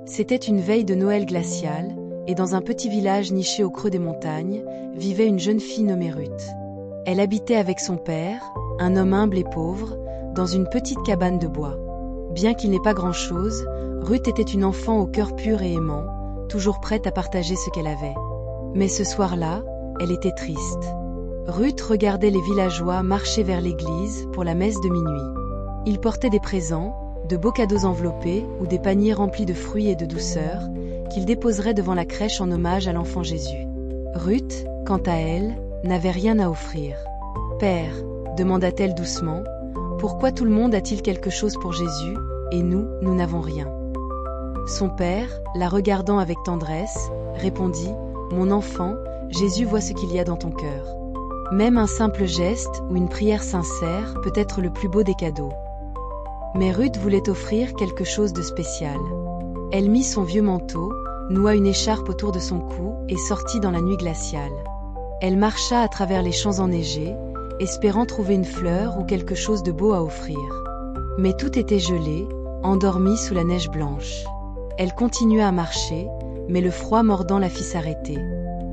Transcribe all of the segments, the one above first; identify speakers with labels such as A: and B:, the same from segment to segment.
A: C'était une veille de Noël glacial, et dans un petit village niché au creux des montagnes, vivait une jeune fille nommée Ruth. Elle habitait avec son père, un homme humble et pauvre, dans une petite cabane de bois. Bien qu'il n'ait pas grand-chose, Ruth était une enfant au cœur pur et aimant, toujours prête à partager ce qu'elle avait. Mais ce soir-là, elle était triste. Ruth regardait les villageois marcher vers l'église pour la messe de minuit. Ils portaient des présents, de beaux cadeaux enveloppés ou des paniers remplis de fruits et de douceur, qu'ils déposeraient devant la crèche en hommage à l'enfant Jésus. Ruth, quant à elle, n'avait rien à offrir. « Père, demanda-t-elle doucement, pourquoi tout le monde a-t-il quelque chose pour Jésus, et nous n'avons rien ?» Son père, la regardant avec tendresse, répondit « Mon enfant, Jésus voit ce qu'il y a dans ton cœur. Même un simple geste ou une prière sincère peut être le plus beau des cadeaux. » Mais Ruth voulait offrir quelque chose de spécial. Elle mit son vieux manteau, noua une écharpe autour de son cou et sortit dans la nuit glaciale. Elle marcha à travers les champs enneigés, espérant trouver une fleur ou quelque chose de beau à offrir. Mais tout était gelé, endormi sous la neige blanche. Elle continua à marcher, mais le froid mordant la fit s'arrêter.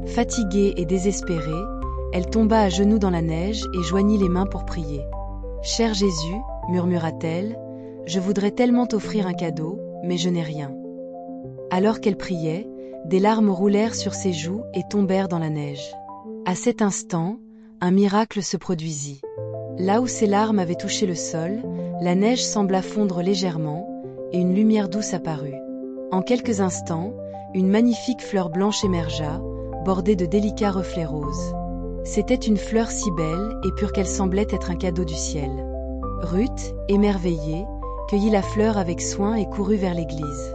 A: Fatiguée et désespérée, elle tomba à genoux dans la neige et joignit les mains pour prier. « Cher Jésus, murmura-t-elle, je voudrais tellement t'offrir un cadeau, mais je n'ai rien. » Alors qu'elle priait, des larmes roulèrent sur ses joues et tombèrent dans la neige. À cet instant, un miracle se produisit. Là où ses larmes avaient touché le sol, la neige sembla fondre légèrement, et une lumière douce apparut. En quelques instants, une magnifique fleur blanche émergea, bordée de délicats reflets roses. C'était une fleur si belle et pure qu'elle semblait être un cadeau du ciel. Ruth, émerveillée, cueillit la fleur avec soin et courut vers l'église.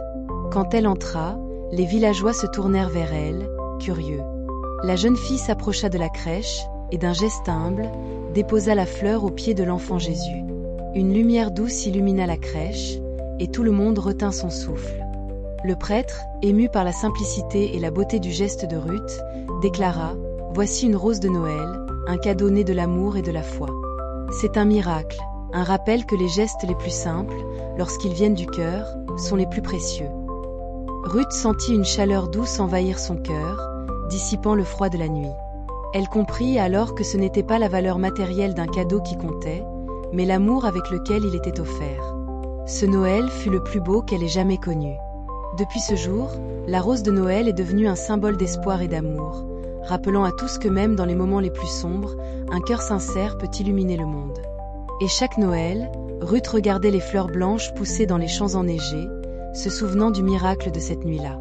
A: Quand elle entra, les villageois se tournèrent vers elle, curieux. La jeune fille s'approcha de la crèche et d'un geste humble, déposa la fleur aux pieds de l'enfant Jésus. Une lumière douce illumina la crèche, et tout le monde retint son souffle. Le prêtre, ému par la simplicité et la beauté du geste de Ruth, déclara « Voici une rose de Noël, un cadeau né de l'amour et de la foi. » C'est un miracle, un rappel que les gestes les plus simples, lorsqu'ils viennent du cœur, sont les plus précieux. Ruth sentit une chaleur douce envahir son cœur, dissipant le froid de la nuit. Elle comprit alors que ce n'était pas la valeur matérielle d'un cadeau qui comptait, mais l'amour avec lequel il était offert. Ce Noël fut le plus beau qu'elle ait jamais connu. Depuis ce jour, la rose de Noël est devenue un symbole d'espoir et d'amour, rappelant à tous que même dans les moments les plus sombres, un cœur sincère peut illuminer le monde. Et chaque Noël, Ruth regardait les fleurs blanches pousser dans les champs enneigés, se souvenant du miracle de cette nuit-là.